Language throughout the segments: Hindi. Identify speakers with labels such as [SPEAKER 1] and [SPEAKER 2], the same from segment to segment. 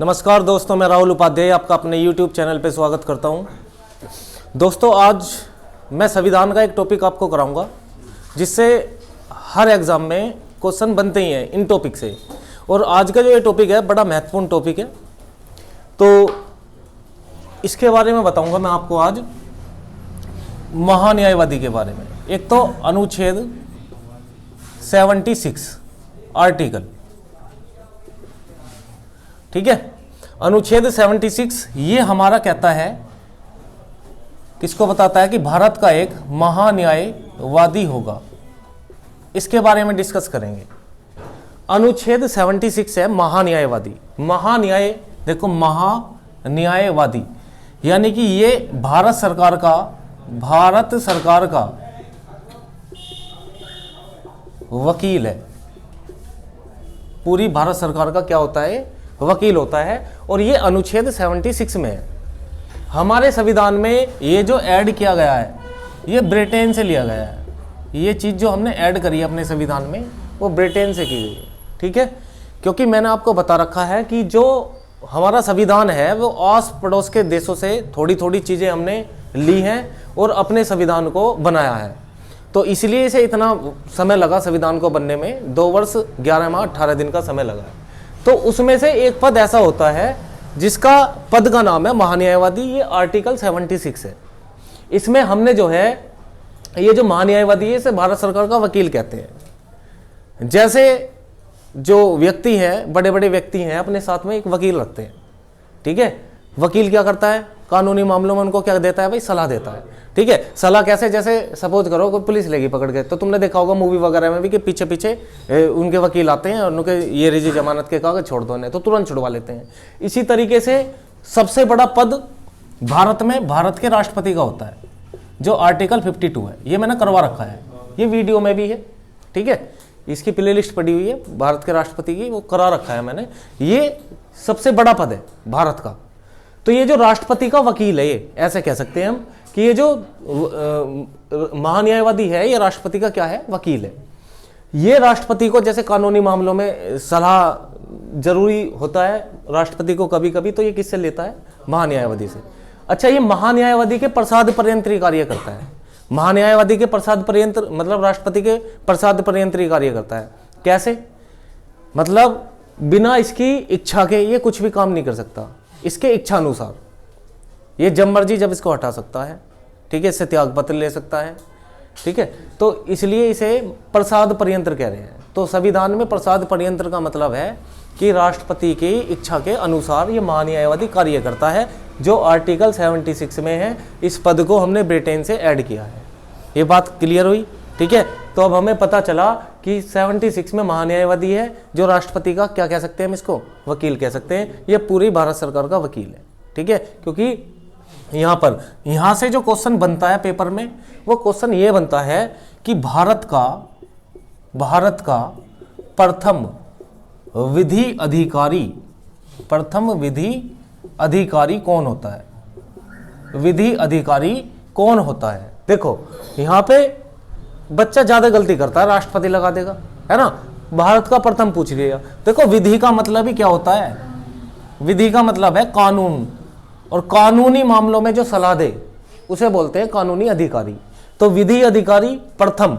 [SPEAKER 1] नमस्कार दोस्तों, मैं राहुल उपाध्याय आपका अपने YouTube चैनल पे स्वागत करता हूं। दोस्तों, आज मैं संविधान का एक टॉपिक आपको कराऊंगा जिससे हर एग्ज़ाम में क्वेश्चन बनते ही हैं इन टॉपिक से। और आज का जो ये टॉपिक है बड़ा महत्वपूर्ण टॉपिक है, तो इसके बारे में बताऊंगा मैं आपको आज महान्यायवादी के बारे में। एक तो अनुच्छेद 76 आर्टिकल, ठीक है। अनुच्छेद 76 ये हमारा कहता है, किसको बताता है कि भारत का एक महान्यायवादी होगा। इसके बारे में डिस्कस करेंगे। अनुच्छेद 76 है महान्यायवादी। महान्याय देखो, महान्यायवादी यानी कि ये भारत सरकार का वकील है। पूरी भारत सरकार का क्या होता है? वकील होता है। और ये अनुच्छेद 76 में है। हमारे संविधान में ये जो ऐड किया गया है ये ब्रिटेन से लिया गया है। ये चीज़ जो हमने ऐड करी है अपने संविधान में वो ब्रिटेन से की गई है, ठीक है। क्योंकि मैंने आपको बता रखा है कि जो हमारा संविधान है वो आस पड़ोस के देशों से थोड़ी थोड़ी चीज़ें हमने ली हैं और अपने संविधान को बनाया है। तो इसलिए इसे इतना समय लगा संविधान को बनने में, 2 वर्ष 11 माह 18 दिन का समय लगा है। तो उसमें से एक पद ऐसा होता है जिसका पद का नाम है महान्यायवादी। ये आर्टिकल 76 है। इसमें हमने जो है ये जो महान्यायवादी है इसे भारत सरकार का वकील कहते हैं। जैसे जो व्यक्ति हैं, बड़े बड़े व्यक्ति हैं, अपने साथ में एक वकील रखते हैं, ठीक है। वकील क्या करता है? कानूनी मामलों में उनको क्या देता है भाई? सलाह देता है, ठीक है। सलाह कैसे? जैसे सपोज करो कोई पुलिस लेगी पकड़ के, तो तुमने देखा होगा मूवी वगैरह में भी कि पीछे पीछे उनके वकील आते हैं और उनके ये रिजी जमानत के कागज छोड़ दो, तो तुरंत छुड़वा लेते हैं। इसी तरीके से सबसे बड़ा पद भारत में भारत के राष्ट्रपति का होता है, जो आर्टिकल 52 है। ये मैंने करवा रखा है, ये वीडियो में भी है, ठीक है। इसकी प्ले लिस्ट पड़ी हुई है भारत के राष्ट्रपति की, वो करा रखा है मैंने। ये सबसे बड़ा पद है भारत का। तो ये जो राष्ट्रपति का वकील है, ये ऐसे कह सकते हैं हम कि ये जो महान्यायवादी है ये राष्ट्रपति का क्या है? वकील है। ये राष्ट्रपति को जैसे कानूनी मामलों में सलाह जरूरी होता है राष्ट्रपति को कभी कभी, तो ये किससे लेता है? महान्यायवादी से। अच्छा, ये महान्यायवादी के प्रसाद पर्यंत कार्य करता है। महान्यायवादी के प्रसाद पर्यंत मतलब राष्ट्रपति के प्रसाद पर्यंत कार्य करता है। कैसे? मतलब बिना इसकी इच्छा के ये कुछ भी काम नहीं कर सकता। इसके इच्छा अनुसार ये जब मर्जी जब इसको हटा सकता है, ठीक है। इससे त्याग पत्र ले सकता है, ठीक है। तो इसलिए इसे प्रसाद पर्यंत्र कह रहे हैं। तो संविधान में प्रसाद पर्यंत्र का मतलब है कि राष्ट्रपति की इच्छा के अनुसार ये महान्यायवादी कार्य करता है, जो आर्टिकल 76 में है। इस पद को हमने ब्रिटेन से ऐड किया है। ये बात क्लियर हुई, ठीक है। तो अब हमें पता चला कि 76 में महान्यायवादी है, जो राष्ट्रपति का क्या कह सकते हैं हम इसको? वकील कह सकते हैं। ये पूरी भारत सरकार का वकील है, ठीक है। क्योंकि यहाँ से जो क्वेश्चन बनता है पेपर में, वो क्वेश्चन ये बनता है कि भारत का प्रथम विधि अधिकारी कौन होता है? विधि अधिकारी कौन होता है? देखो यहाँ पे बच्चा ज्यादा गलती करता है, राष्ट्रपति लगा देगा, है ना। भारत का प्रथम पूछ लिया। देखो विधि का मतलब ही क्या होता है? विधि का मतलब है कानून, और कानूनी मामलों में जो सलाह दे उसे बोलते हैं कानूनी अधिकारी। तो विधि अधिकारी प्रथम,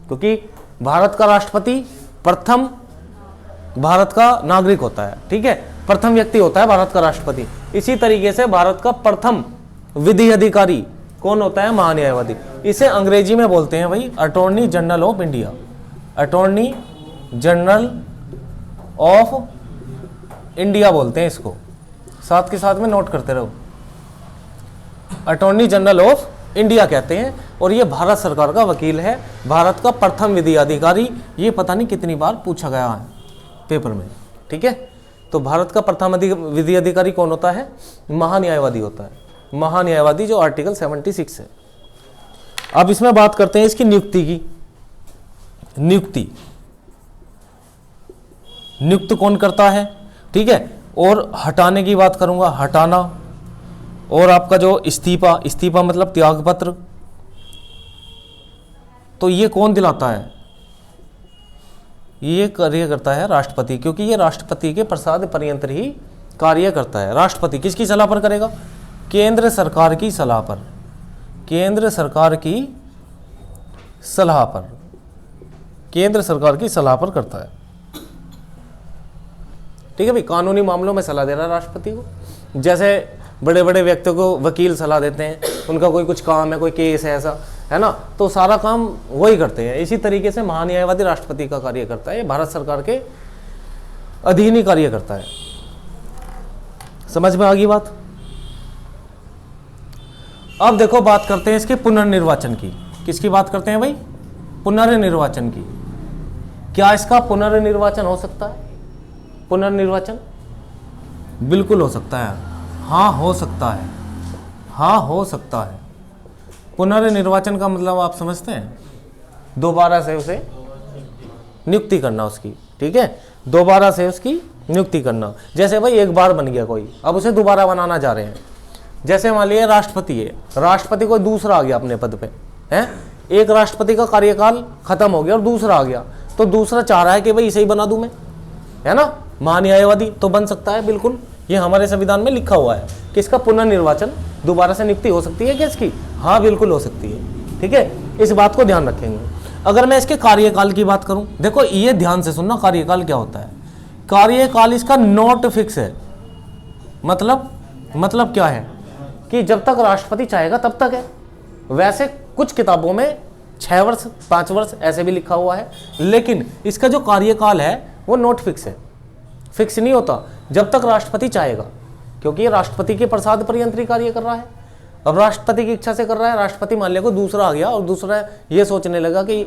[SPEAKER 1] क्योंकि भारत का राष्ट्रपति प्रथम भारत का नागरिक होता है, ठीक है। प्रथम व्यक्ति होता है भारत का राष्ट्रपति। इसी तरीके से भारत का प्रथम विधि अधिकारी कौन होता है? महान्यायवादी। इसे अंग्रेजी में बोलते हैं भाई attorney general of India. Attorney general of India बोलते हैं इसको। साथ के साथ में नोट करते रहो, अटॉर्नी जनरल ऑफ इंडिया कहते हैं। और ये भारत सरकार का वकील है, भारत का प्रथम विधि अधिकारी। ये पता नहीं कितनी बार पूछा गया है पेपर में, ठीक है। तो भारत का प्रथम विधि अधिकारी कौन होता है? महान्यायवादी होता है। महान्यायवादी जो आर्टिकल 76 है। अब इसमें बात करते हैं इसकी नियुक्ति की। नियुक्त कौन करता है, ठीक है। और हटाने की बात करूंगा, हटाना। और आपका जो इस्तीफा मतलब त्यागपत्र, तो ये कौन दिलाता है? ये कार्य करता है राष्ट्रपति, क्योंकि ये राष्ट्रपति के प्रसाद पर्यंत ही कार्य करता है। राष्ट्रपति किसकी सलाह पर करेगा? केंद्र सरकार की सलाह पर, केंद्र सरकार की सलाह पर, केंद्र सरकार की सलाह पर करता है। ठीक है भाई, कानूनी मामलों में सलाह दे रहा है राष्ट्रपति को। जैसे बड़े बड़े व्यक्तियों को वकील सलाह देते हैं, उनका कोई कुछ काम है, कोई केस है ऐसा, है ना, तो सारा काम वही करते हैं। इसी तरीके से महान्यायवादी राष्ट्रपति का कार्य करता है, ये भारत सरकार के अधीन ही कार्य करता है। समझ में आ गई बात? अब देखो बात करते हैं इसके पुनर्निर्वाचन की। किसकी बात करते हैं भाई? पुनर्निर्वाचन की। क्या इसका पुनर्निर्वाचन हो सकता है? पुनर्निर्वाचन बिल्कुल हो सकता है। हाँ हो सकता है, हाँ हो सकता है। पुनर्निर्वाचन का मतलब आप समझते हैं? दोबारा से उसे नियुक्ति करना उसकी। ठीक है, दोबारा से उसकी नियुक्ति करना। जैसे भाई एक बार बन गया कोई, अब उसे दोबारा बनाना चाह रहे हैं। जैसे मान लिया राष्ट्रपति है, राष्ट्रपति कोई दूसरा आ गया अपने पद पे, है, एक राष्ट्रपति का कार्यकाल खत्म हो गया और दूसरा आ गया, तो दूसरा चाह रहा है कि भाई इसे ही बना दूं मैं, है ना, महान्यायवादी, तो बन सकता है बिल्कुल। ये हमारे संविधान में लिखा हुआ है कि इसका पुनर्निर्वाचन, दोबारा से नियुक्ति हो सकती है क्या इसकी? हाँ बिल्कुल हो सकती है। ठीक है, इस बात को ध्यान रखेंगे। अगर मैं इसके कार्यकाल की बात करूं, देखो ये ध्यान से सुनना, कार्यकाल क्या होता है। कार्यकाल इसका नॉट फिक्स है। मतलब क्या है कि जब तक राष्ट्रपति चाहेगा तब तक है। वैसे कुछ किताबों में 6 वर्ष 5 वर्ष ऐसे भी लिखा हुआ है, लेकिन इसका जो कार्यकाल है वो नॉट फिक्स है, फिक्स नहीं होता जब तक राष्ट्रपति चाहेगा, क्योंकि ये राष्ट्रपति के प्रसाद पर यंत्री कार्य कर रहा है। अब राष्ट्रपति की इच्छा से कर रहा है। राष्ट्रपति मान लिया को दूसरा आ गया और दूसरा ये सोचने लगा कि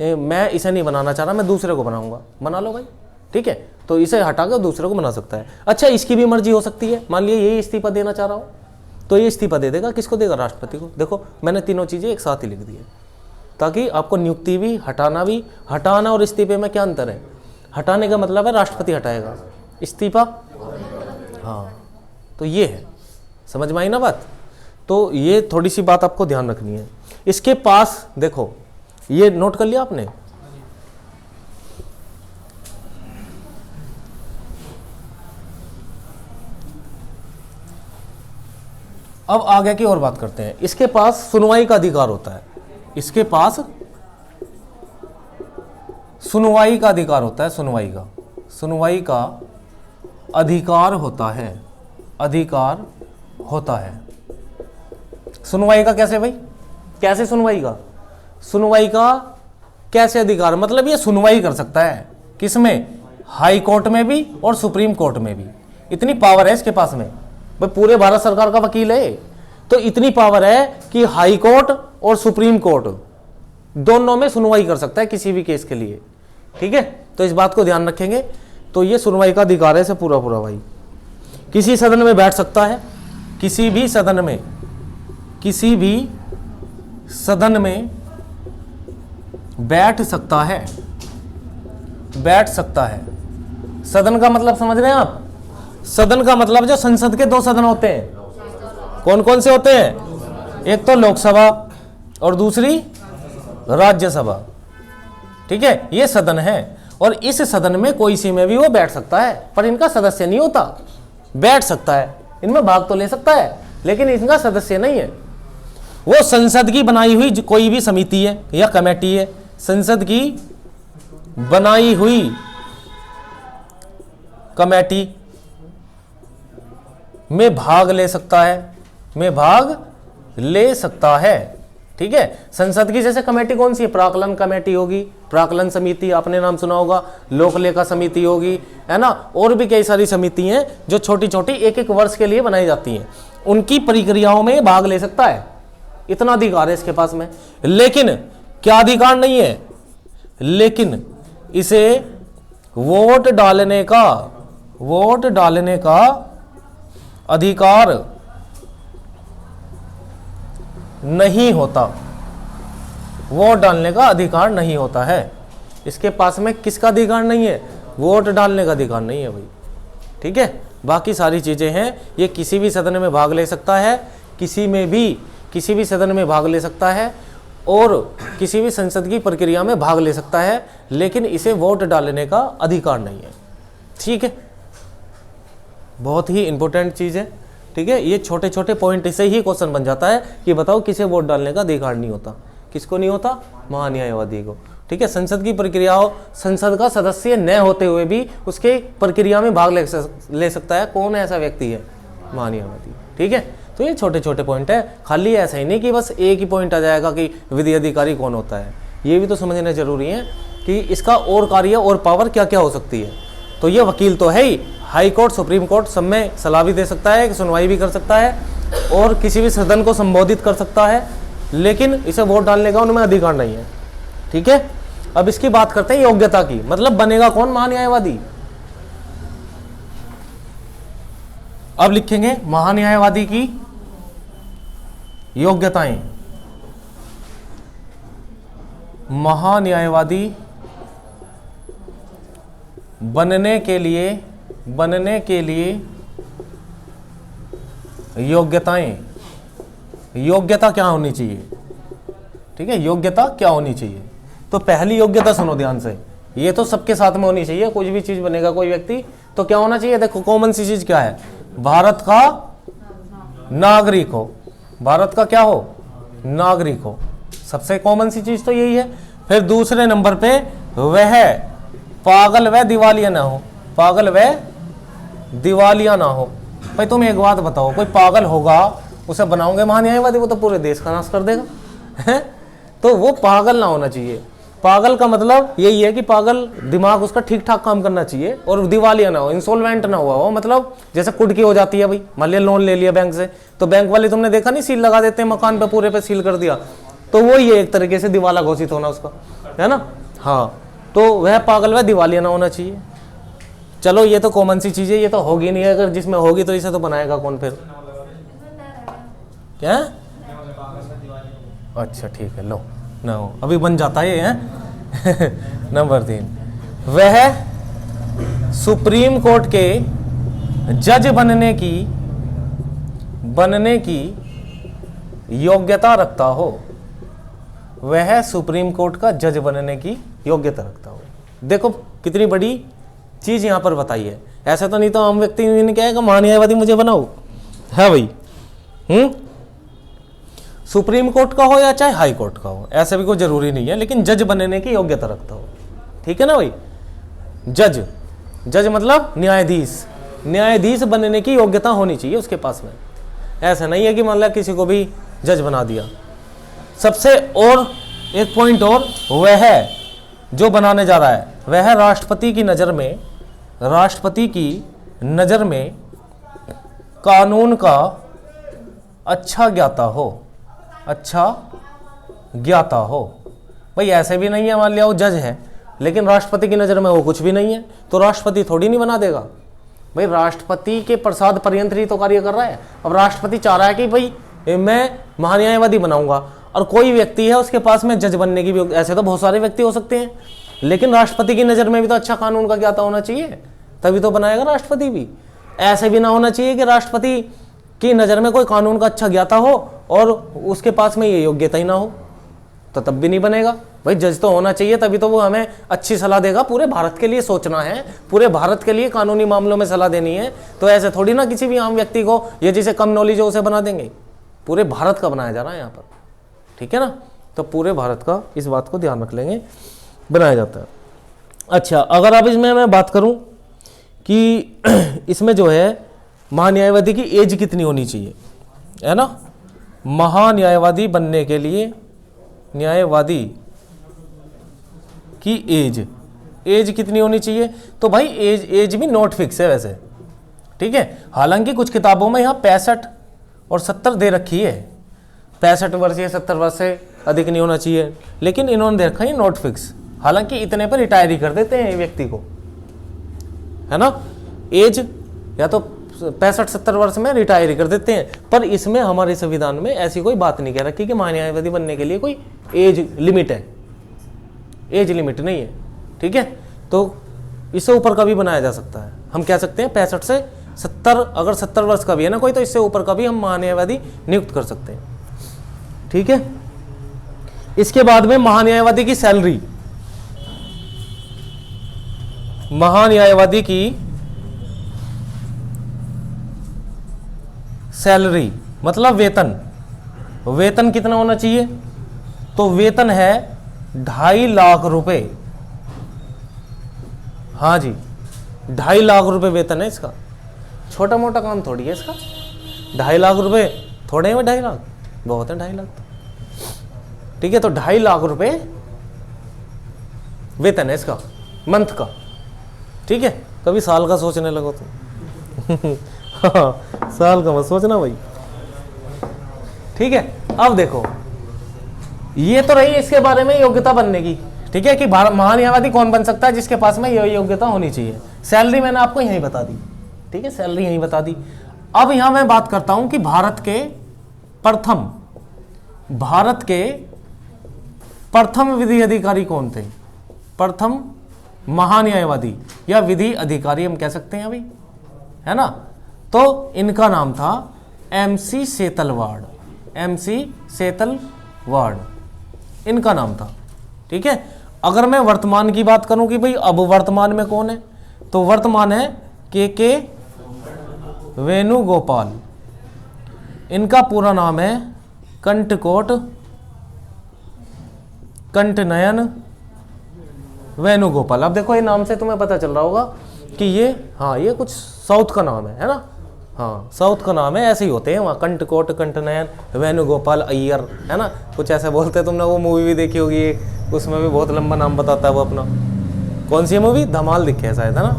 [SPEAKER 1] मैं इसे नहीं बनाना चाह रहा, मैं दूसरे को बनाऊंगा, बना लो भाई। ठीक है, तो इसे हटा कर दूसरे को बना सकता है। अच्छा, इसकी भी मर्जी हो सकती है, मान लिया ये इस्तीफा देना चाह रहा हो तो ये इस्तीफा दे देगा। किसको देगा? राष्ट्रपति को। देखो मैंने तीनों चीजें एक साथ ही लिख दी है ताकि आपको नियुक्ति भी, हटाना और इस्तीफे में क्या अंतर है। हटाने का मतलब है राष्ट्रपति हटाएगा, इस्तीफा, हाँ, तो ये है। समझ में आई ना बात? तो ये थोड़ी सी बात आपको ध्यान रखनी है। इसके पास देखो, ये नोट कर लिया आपने, अब आगे की और बात करते हैं। इसके पास सुनवाई का अधिकार होता है। इसके पास सुनवाई का अधिकार होता है, सुनवाई का अधिकार होता है, अधिकार होता है। सुनवाई का कैसे भाई? कैसे सुनवाई का कैसे अधिकार? मतलब ये सुनवाई कर सकता है, किसमें? हाई कोर्ट में भी और सुप्रीम कोर्ट में भी। इतनी पावर है इसके पास में भाई, पूरे भारत सरकार का वकील है, तो इतनी पावर है कि हाई कोर्ट और सुप्रीम कोर्ट दोनों में सुनवाई कर सकता है किसी भी केस के लिए। ठीक है, तो इस बात को ध्यान रखेंगे। तो ये सुनवाई का अधिकार है से पूरा भाई। किसी सदन में बैठ सकता है, किसी भी सदन में बैठ सकता है। सदन का मतलब समझ रहे हैं आप? सदन का मतलब जो संसद के 2 सदन होते हैं, कौन कौन से होते हैं? एक तो लोकसभा और दूसरी राज्यसभा। ठीक है, ये सदन है और इस सदन में कोई सी में भी वो बैठ सकता है, पर इनका सदस्य नहीं होता। बैठ सकता है, इनमें भाग तो ले सकता है, लेकिन इनका सदस्य नहीं है। वो संसद की बनाई हुई कोई भी समिति है या कमेटी है, संसद की बनाई हुई कमेटी में भाग ले सकता है। ठीक है, संसद की जैसे कमेटी कौन सी है? प्राक्कलन कमेटी होगी, प्राक्कलन समिति आपने नाम सुना होगा, लोक लेखा समिति होगी, है ना, और भी कई सारी समिति हैं जो छोटी छोटी 1-1 वर्ष के लिए बनाई जाती हैं। उनकी प्रक्रियाओं में भाग ले सकता है, इतना अधिकार है इसके पास में। लेकिन क्या अधिकार नहीं है? लेकिन इसे वोट डालने का अधिकार नहीं होता। वोट डालने का अधिकार नहीं होता है इसके पास में। किसका अधिकार नहीं है? वोट डालने का अधिकार नहीं है भाई। ठीक है, बाकी सारी चीजें हैं। ये किसी भी सदन में भाग ले सकता है, किसी भी सदन में भाग ले सकता है और किसी भी संसद की प्रक्रिया में भाग ले सकता है, लेकिन इसे वोट डालने का अधिकार नहीं है। ठीक है, बहुत ही इंपॉर्टेंट चीज़ है। ठीक है, ये छोटे छोटे पॉइंट से ही क्वेश्चन बन जाता है कि बताओ किसे वोट डालने का अधिकार नहीं होता, किसको नहीं होता, महान्यायवादी को। ठीक है, संसद की प्रक्रियाओं, संसद का सदस्य न होते हुए भी उसके प्रक्रिया में भाग ले सकता है कौन ऐसा व्यक्ति है, महान्यायवादी। ठीक है, तो ये छोटे छोटे पॉइंट है, खाली ऐसा ही नहीं कि बस एक ही पॉइंट आ जाएगा कि विधि अधिकारी कौन होता है, ये भी तो समझना जरूरी है कि इसका और कार्य और पावर क्या क्या हो सकती है। तो ये वकील तो है ही, हाई कोर्ट, सुप्रीम कोर्ट सब में सलाह भी दे सकता है, सुनवाई भी कर सकता है और किसी भी सदन को संबोधित कर सकता है, लेकिन इसे वोट डालने का उनमें अधिकार नहीं है। ठीक है, अब इसकी बात करते हैं योग्यता की, मतलब बनेगा कौन महान्यायवादी। अब लिखेंगे महान्यायवादी की योग्यताएं। महान्यायवादी बनने के लिए योग्यताएं, योग्यता क्या होनी चाहिए। ठीक है, योग्यता क्या होनी चाहिए। तो पहली योग्यता सुनो ध्यान से, ये तो सबके साथ में होनी चाहिए, कुछ भी चीज बनेगा कोई व्यक्ति तो क्या होना चाहिए। देखो कॉमन सी चीज क्या है, भारत का नागरिक हो, भारत का क्या हो, नागरिक हो, सबसे कॉमन सी चीज तो यही है। फिर दूसरे नंबर पे वह पागल व दिवालिया ना हो, पागल व दिवालिया ना हो। भाई तुम एक बात बताओ, कोई पागल होगा उसे बनाओगे महान्यायवादी, वो तो पूरे देश का नाश कर देगा है? तो वो पागल ना होना चाहिए। पागल का मतलब यही है कि पागल दिमाग उसका ठीक ठाक काम करना चाहिए और दिवालिया ना हो, इंसॉल्वेंट ना हुआ हो, मतलब जैसे कुटकी हो जाती है भाई, मान लिया लोन ले लिया बैंक से, तो बैंक वाले तुमने देखा नहीं सील लगा देते हैं मकान पे, पूरे पे सील कर दिया, तो वो ये एक तरीके से दिवाला घोषित होना उसका, है ना। हाँ, तो वह पागल वह दिवालिया ना होना चाहिए। चलो ये तो कॉमन सी चीज है, ये तो होगी नहीं, अगर जिसमें होगी तो इसे तो बनाएगा कौन फिर, क्या। अच्छा ठीक है, लो ना हो अभी बन जाता है ये है। नंबर 3, वह सुप्रीम कोर्ट के जज बनने की योग्यता रखता हो, वह सुप्रीम कोर्ट का जज बनने की योग्यता रखता हो। देखो कितनी बड़ी चीज यहां पर बताई है, ऐसा तो नहीं तो आम व्यक्ति ने कहेगा महान्यायवादी मुझे बनाओ, है भाई। सुप्रीम कोर्ट का हो या चाहे हाई कोर्ट का हो, ऐसा भी कोई जरूरी नहीं है, लेकिन जज बनने की योग्यता रखता हो। ठीक है ना भाई, जज, जज मतलब न्यायाधीश, न्यायाधीश बनने की योग्यता होनी चाहिए उसके पास में। ऐसा नहीं है कि मान लो किसी को भी जज बना दिया। सबसे और एक पॉइंट और, वह जो बनाने जा रहा है वह राष्ट्रपति की नजर में कानून का अच्छा ज्ञाता हो। भाई ऐसे भी नहीं है, मान लिया वो जज है लेकिन राष्ट्रपति की नजर में वो कुछ भी नहीं है, तो राष्ट्रपति थोड़ी नहीं बना देगा। भाई राष्ट्रपति के प्रसाद पर्यंत ही तो कार्य कर रहा है। अब राष्ट्रपति चाह रहा है कि भाई मैं महान्यायवादी बनाऊंगा, और कोई व्यक्ति है उसके पास में जज बनने की भी, ऐसे तो बहुत सारे व्यक्ति हो सकते हैं, लेकिन राष्ट्रपति की नजर में भी तो अच्छा कानून का ज्ञाता होना चाहिए, तभी तो बनाएगा राष्ट्रपति भी। ऐसे भी ना होना चाहिए कि राष्ट्रपति की नजर में कोई कानून का अच्छा ज्ञाता हो और उसके पास में ये योग्यता ही ना हो, तो तब भी नहीं बनेगा। भाई जज तो होना चाहिए, तभी तो वो हमें अच्छी सलाह देगा। पूरे भारत के लिए सोचना है, पूरे भारत के लिए कानूनी मामलों में सलाह देनी है, तो ऐसे थोड़ी ना किसी भी आम व्यक्ति को या जिसे कम नॉलेज हो उसे बना देंगे। पूरे भारत का बनाया जा रहा है यहाँ पर, ठीक है ना। तो पूरे भारत का इस बात को ध्यान रख लेंगे, बनाया जाता है। अच्छा, अगर अब इसमें मैं बात करूं कि इसमें जो है महान्यायवादी की एज कितनी होनी चाहिए, है ना। महान्यायवादी बनने के लिए न्यायवादी की एज कितनी होनी चाहिए, तो भाई एज भी नॉट फिक्स है वैसे, ठीक है। हालांकि कुछ किताबों में यहाँ 65 और 70 दे रखी है, 65 वर्ष या 70 वर्ष से अधिक नहीं होना चाहिए, लेकिन इन्होंने दे रखा है नॉट फिक्स। हालांकि इतने पर रिटायर ही कर देते हैं व्यक्ति को, है ना। एज या तो 65-70 वर्ष में रिटायर ही कर देते हैं, पर इसमें हमारे संविधान में ऐसी कोई बात नहीं कह रखी कि महान्यायवादी बनने के लिए कोई एज लिमिट है। एज लिमिट नहीं है, ठीक है। तो इससे ऊपर का भी बनाया जा सकता है। हम कह सकते हैं 65 से 70, अगर 70 वर्ष का भी है ना कोई, तो इससे ऊपर का भी हम महान्यायवादी नियुक्त कर सकते हैं, ठीक है। इसके बाद में महान्यायवादी की सैलरी, महान्यायवादी की सैलरी मतलब वेतन, वेतन कितना होना चाहिए? तो वेतन है 2.5 लाख रुपए। हाँ जी, 2.5 लाख रुपए वेतन है इसका। छोटा मोटा काम थोड़ी है इसका। 2.5 लाख रुपए थोड़े हैं? 2.5 लाख बहुत है, 2.5 लाख तो। ठीक है, तो 2.5 लाख रुपए वेतन है इसका मंथ का। ठीक है, कभी साल का सोचने लगो तुम हाँ, साल का मत सोचना भाई। ठीक है, अब देखो, ये तो रही इसके बारे में योग्यता बनने की। ठीक है, कि महान्यायवादी कौन बन सकता है, जिसके पास में ये योग्यता होनी चाहिए। सैलरी मैंने आपको यहीं बता दी। ठीक है, सैलरी यहीं बता दी। अब यहां मैं बात करता हूं कि भारत के प्रथम विधि अधिकारी कौन थे? प्रथम महान्यायवादी या विधि अधिकारी हम कह सकते हैं अभी, है ना। तो इनका नाम था MC सेतलवाड़। MC सेतलवाड़ इनका नाम था। ठीक है, अगर मैं वर्तमान की बात करूं कि भाई अब वर्तमान में कौन है, तो वर्तमान है के वेणुगोपाल। इनका पूरा नाम है कंठकोट कंठनयन वेणुगोपाल। अब देखो, ये नाम से तुम्हें पता चल रहा होगा कि ये कुछ साउथ का नाम है ना। हाँ, साउथ का नाम है, ऐसे ही होते हैं वहाँ, कंठकोट कंठनयन वेणुगोपाल अय्यर, है ना, कुछ ऐसे बोलते हैं। तुमने वो मूवी भी देखी होगी एक, उसमें भी बहुत लंबा नाम बताता है वो अपना। कौन सी मूवी? धमाल दिखे है शायद, है ना।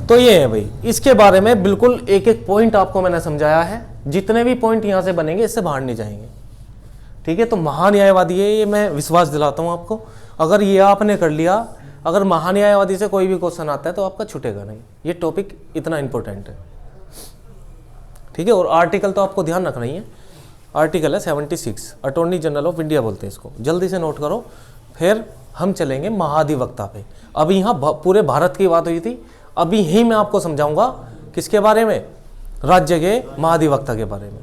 [SPEAKER 1] तो ये है भाई, इसके बारे में बिल्कुल एक एक पॉइंट आपको मैंने समझाया है। जितने भी पॉइंट यहां से बनेंगे इससे बाहर नहीं जाएंगे। ठीक है, तो महान्यायवादी है, ये मैं विश्वास दिलाता हूं आपको। अगर ये आपने कर लिया, अगर महान्यायवादी से कोई भी क्वेश्चन आता है तो आपका छूटेगा नहीं। ये टॉपिक इतना इंपॉर्टेंट है। ठीक है, और आर्टिकल तो आपको ध्यान रखना ही है। आर्टिकल है 76, अटॉर्नी जनरल ऑफ इंडिया बोलते हैं इसको, जल्दी से नोट करो। फिर हम चलेंगे महाधिवक्ता पे। अभी यहाँ पूरे भारत की बात हुई थी, अभी ही मैं आपको समझाऊंगा किसके बारे में? राज्य के महाधिवक्ता के बारे में।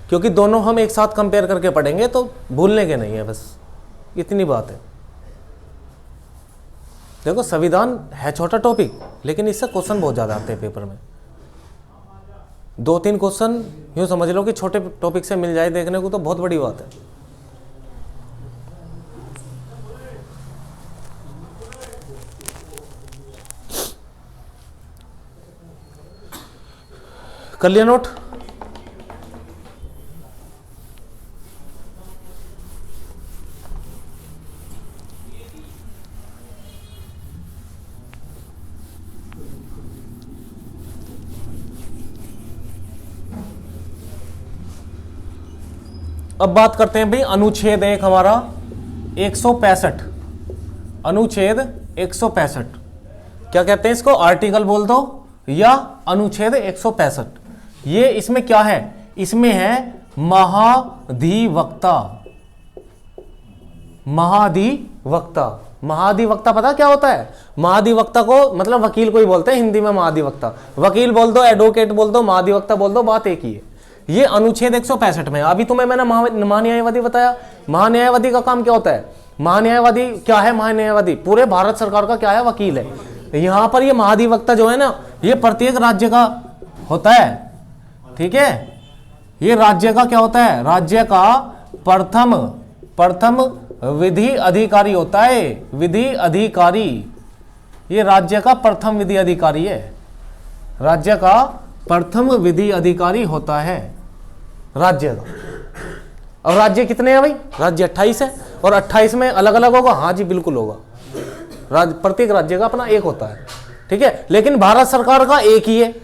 [SPEAKER 1] क्योंकि दोनों हम एक साथ कंपेयर करके पढ़ेंगे तो भूलने के नहीं है, बस इतनी बात है। देखो, संविधान है छोटा टॉपिक, लेकिन इससे क्वेश्चन बहुत ज्यादा आते हैं पेपर में। 2-3 क्वेश्चन यूं समझ लो कि छोटे टॉपिक से मिल जाए देखने को तो बहुत बड़ी बात है। कर लिया नोट? अब बात करते हैं भाई अनुच्छेद एक हमारा 165। अनुच्छेद 165 क्या कहते हैं इसको? आर्टिकल बोल दो या अनुच्छेद 165। ये इसमें क्या है? इसमें है महाधिवक्ता। महाधिवक्ता, महाधिवक्ता पता क्या होता है? महाधिवक्ता को मतलब वकील को ही बोलते हैं हिंदी में महाधिवक्ता। वकील बोल दो, एडवोकेट बोल दो, महाधिवक्ता बोल दो, बात एक ही है। ये अनुच्छेद 165 में। अभी तुम्हें मैंने महान्यायवादी बताया। महान्यायवादी का काम क्या होता है? महान्यायवादी क्या है? महान्यायवादी पूरे भारत सरकार का क्या है? वकील है। यहां पर ये महाधिवक्ता जो है ना, ये प्रत्येक राज्य का होता है। ठीक है, ये राज्य का क्या होता है? राज्य का प्रथम विधि अधिकारी होता है। विधि अधिकारी, ये राज्य का प्रथम विधि अधिकारी है। राज्य का प्रथम विधि अधिकारी होता है राज्य का। और राज्य कितने हैं भाई? राज्य 28 है। और 28 में अलग अलग होगा? हाँ जी बिल्कुल होगा। प्रत्येक राज्य का अपना एक होता है। ठीक है, लेकिन भारत सरकार का एक ही है।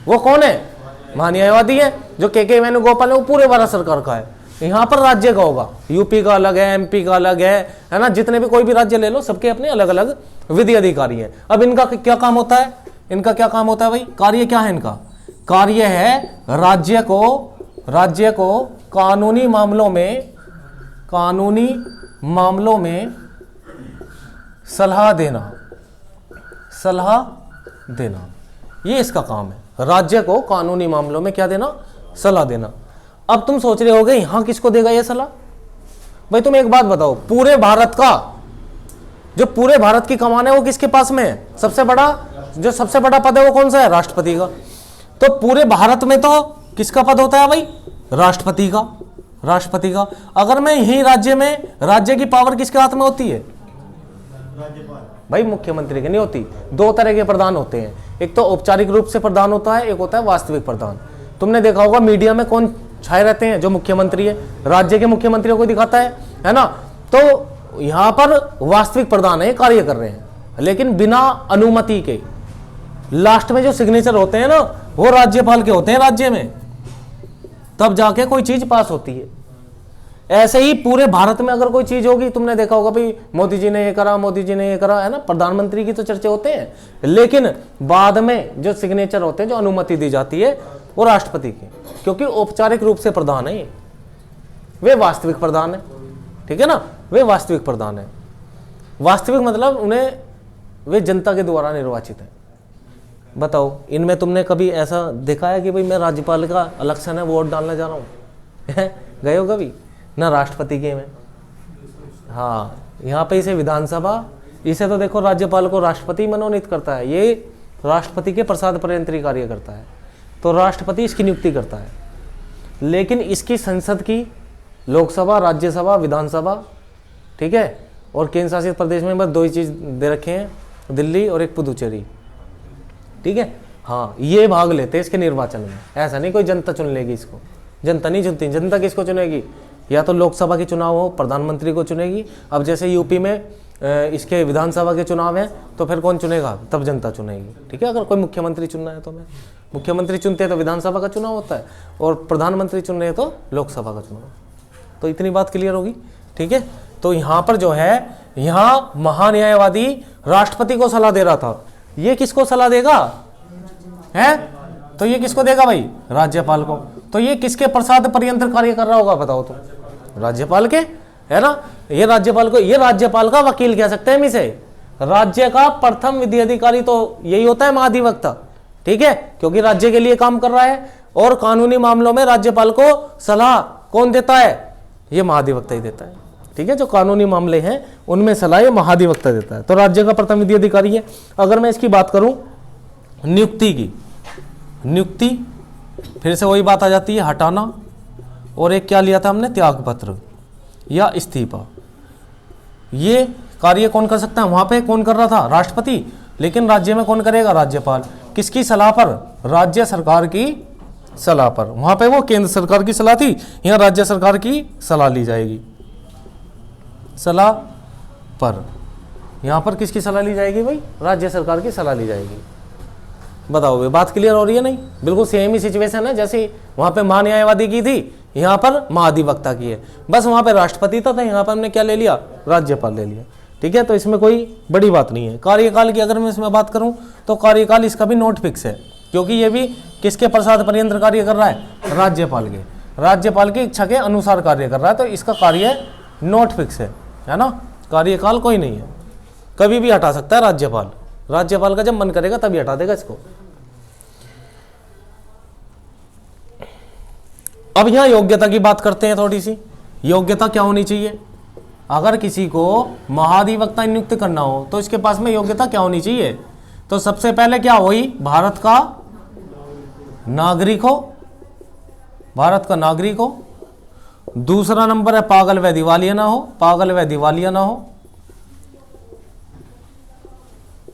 [SPEAKER 1] वो कौन है? महान्यायवादी है। जो के वेणुगोपाल है वो पूरे भारत सरकार का है। यहाँ पर राज्य का होगा, यूपी का अलग है, एमपी का अलग है ना। जितने भी कोई भी राज्य ले लो, सबके अपने अलग अलग विधि अधिकारी हैं। अब इनका क्या काम होता है? इनका क्या काम होता है भाई? कार्य क्या है इनका? कार्य है राज्य को कानूनी मामलों में सलाह देना। ये इसका काम है, राज्य को कानूनी मामलों में क्या देना? सलाह देना। अब तुम सोच रहे होगे यहां किसको देगा ये सलाह? भाई तुम एक बात बताओ, पूरे भारत का जो पूरे भारत की कमान है वो किसके पास में है? सबसे बड़ा पद है वो कौन सा है? राष्ट्रपति का। तो पूरे भारत में तो किसका पद होता है भाई? राष्ट्रपति का। अगर मैं यही राज्य में, राज्य की पावर किसके हाथ में होती है? भाई मुख्यमंत्री की नहीं होती। दो तरह के प्रधान होते हैं, एक तो औपचारिक रूप से प्रधान होता है, एक होता है वास्तविक प्रधान। तुमने देखा होगा मीडिया में कौन छाए रहते हैं? जो मुख्यमंत्री है, राज्य के मुख्यमंत्रियों को दिखाता है ना। तो यहां पर वास्तविक प्रधान है, कार्य कर रहे हैं, लेकिन बिना अनुमति के। लास्ट में जो सिग्नेचर होते हैं ना, वो राज्यपाल के होते हैं राज्य में, तब जाके कोई चीज पास होती है। ऐसे ही पूरे भारत में अगर कोई चीज होगी, तुमने देखा होगा भाई मोदी जी ने ये करा, मोदी जी ने ये करा, है ना। प्रधानमंत्री की तो चर्चे होते हैं, लेकिन बाद में जो सिग्नेचर होते हैं, जो अनुमति दी जाती है, वो राष्ट्रपति की, क्योंकि औपचारिक रूप से प्रधान है ये, वे वास्तविक प्रधान है। ठीक है ना, वे वास्तविक प्रधान है। वास्तविक मतलब उन्हें, वे जनता के द्वारा निर्वाचित है। बताओ, इनमें तुमने कभी ऐसा देखा है कि भाई मैं राज्यपाल का इलेक्शन है, वोट डालने जा रहा हूँ? गए हो कभी? ना राष्ट्रपति के में। हाँ, यहाँ पे इसे विधानसभा, इसे तो देखो राज्यपाल को राष्ट्रपति मनोनीत करता है, ये राष्ट्रपति के प्रसाद पर्यंत्री कार्य करता है, तो राष्ट्रपति इसकी नियुक्ति करता है। लेकिन इसकी संसद की, लोकसभा, राज्यसभा, विधानसभा, ठीक है, और केंद्र शासित प्रदेश में बस दो ही चीज दे रखे हैं, दिल्ली और एक पुदुचेरी। ठीक है, हाँ, ये भाग लेते हैं इसके निर्वाचन में। ऐसा नहीं कोई जनता चुन लेगी इसको, जनता नहीं चुनती। जनता किसको चुनेगी? या तो लोकसभा के चुनाव हो, प्रधानमंत्री को चुनेगी। अब जैसे यूपी में इसके विधानसभा के चुनाव हैं, तो फिर कौन चुनेगा? तब जनता चुनेगी। ठीक है, अगर कोई मुख्यमंत्री चुनना है तो मैं, मुख्यमंत्री चुनते हैं तो विधानसभा का चुनाव होता है, और प्रधानमंत्री चुन रहे हैं तो लोकसभा का चुनाव। तो इतनी बात क्लियर होगी। ठीक है, तो यहाँ पर जो है, यहाँ महान्यायवादी राष्ट्रपति को सलाह दे रहा था, ये किसको सलाह देगा? है तो ये किसको देगा भाई? राज्यपाल को। तो ये किसके प्रसाद पर्यंत्र कार्य कर रहा होगा बताओ तो? राज्यपाल के, है ना। ये राज्यपाल को, ये राज्यपाल का वकील कह सकते हैं हम इसे। राज्य का प्रथम विधि अधिकारी तो यही होता है, महाधिवक्ता। ठीक है, क्योंकि राज्य के लिए काम कर रहा है, और कानूनी मामलों में राज्यपाल को सलाह कौन देता है? ये महाधिवक्ता ही देता है। ठीक है, जो कानूनी मामले हैं उनमें सलाह ये महाधिवक्ता देता है। तो राज्य का प्रथम विधि अधिकारी है। अगर मैं इसकी बात करूं नियुक्ति की, नियुक्ति फिर से वही बात आ जाती है, हटाना, और एक क्या लिया था हमने? त्यागपत्र या इस्तीफा। ये कार्य कौन कर सकता है? वहां पे कौन कर रहा था? राष्ट्रपति। लेकिन राज्य में कौन करेगा? राज्यपाल। किसकी सलाह पर? राज्य सरकार की सलाह पर। वहां पे वो केंद्र सरकार की सलाह थी, यहाँ राज्य सरकार की सलाह ली जाएगी। सलाह पर यहां पर किसकी सलाह ली जाएगी भाई? राज्य सरकार की सलाह ली जाएगी। बताओ, ये बात क्लियर हो रही है? नहीं, बिल्कुल सेम ही सिचुएशन है जैसे वहां पे महान्यायवादी की थी, यहाँ पर महाधिवक्ता की है। बस वहां पे राष्ट्रपति था, यहाँ पर हमने क्या ले लिया? राज्यपाल ले लिया। ठीक है, तो इसमें कोई बड़ी बात नहीं है। कार्यकाल की अगर मैं इसमें बात करूं तो कार्यकाल इसका भी नोट फिक्स है, क्योंकि ये भी किसके प्रसाद पर्यंत्र कार्य कर रहा है? राज्यपाल के। राज्यपाल की इच्छा के अनुसार कार्य कर रहा है, तो इसका कार्य नोट फिक्स है ना। कार्यकाल कोई नहीं है, कभी भी हटा सकता है राज्यपाल। राज्यपाल का जब मन करेगा तभी हटा देगा इसको। अब यहां योग्यता की बात करते हैं थोड़ी सी। योग्यता क्या होनी चाहिए? अगर किसी को महाधिवक्ता नियुक्त करना हो तो इसके पास में योग्यता क्या होनी चाहिए? तो सबसे पहले क्या हुई? भारत का नागरिक हो, भारत का नागरिक हो। दूसरा नंबर है पागल व दिवालिया ना हो, पागल व दिवालिया ना हो,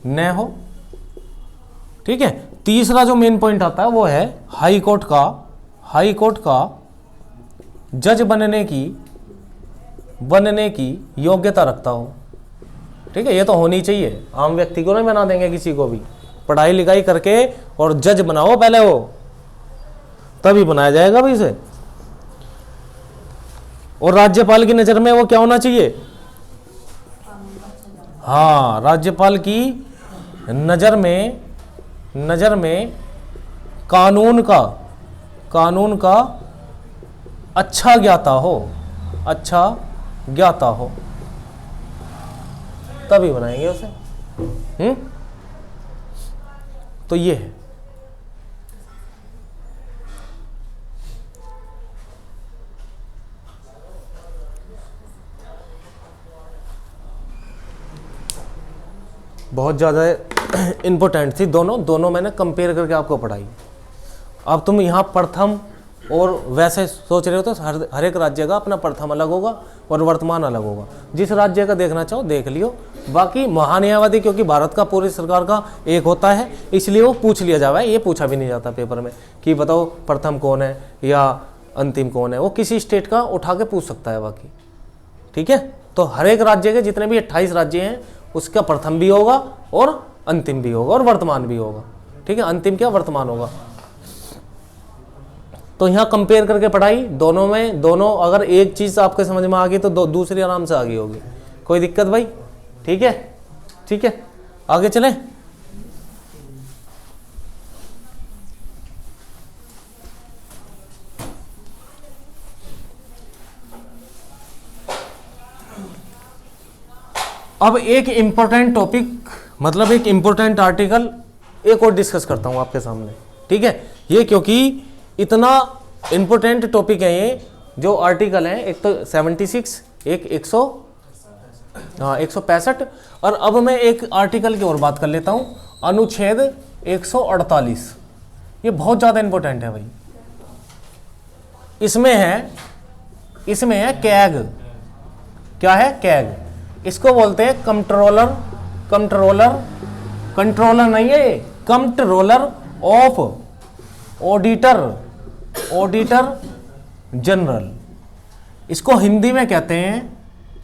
[SPEAKER 1] न हो। ठीक है, तीसरा जो मेन पॉइंट आता है वो है हाई कोर्ट का जज बनने की योग्यता रखता हो। ठीक है, ये तो होनी चाहिए। आम व्यक्ति को नहीं बना देंगे किसी को भी, पढ़ाई लिखाई करके और जज बनाओ पहले, वो तभी बनाया जाएगा भाई इसे। और राज्यपाल की नजर में वो क्या होना चाहिए? हाँ, राज्यपाल की नजर में कानून का अच्छा ज्ञाता हो, तभी बनाएंगे उसे। तो ये है। बहुत ज़्यादा इम्पोर्टेंट थी, दोनों मैंने कंपेयर करके आपको पढ़ाई। अब तुम यहाँ प्रथम और वैसे सोच रहे हो तो हर एक राज्य का अपना प्रथम अलग होगा और वर्तमान अलग होगा। जिस राज्य का देखना चाहो देख लियो। बाकी महान्यायवादी क्योंकि भारत का पूरी सरकार का एक होता है, इसलिए वो पूछ लिया जावा है। ये पूछा भी नहीं जाता पेपर में कि बताओ प्रथम कौन है या अंतिम कौन है, वो किसी स्टेट का उठा के पूछ सकता है बाकी। ठीक है, तो हर एक राज्य के जितने भी 28 राज्य हैं उसका प्रथम भी होगा और अंतिम भी होगा और वर्तमान भी होगा। ठीक है, अंतिम क्या वर्तमान होगा। तो यहाँ कंपेयर करके पढ़ाई दोनों में, दोनों अगर एक चीज़ आपके समझ में आ गई तो दूसरी आराम से आ गई होगी, कोई दिक्कत भाई। ठीक है, ठीक है, आगे चलें। अब एक इंपॉर्टेंट टॉपिक, मतलब एक इंपॉर्टेंट आर्टिकल एक और डिस्कस करता हूं आपके सामने। ठीक है, ये क्योंकि इतना इंपॉर्टेंट टॉपिक है ये जो आर्टिकल है, एक तो 76, एक 165, और अब मैं एक आर्टिकल की और बात कर लेता हूं, अनुच्छेद 148। ये बहुत ज़्यादा इंपॉर्टेंट है भाई। इसमें है कैग। क्या है? कैग। इसको बोलते हैं कंट्रोलर नहीं है, कंट्रोलर ऑफ ऑडिटर जनरल। इसको हिंदी में कहते हैं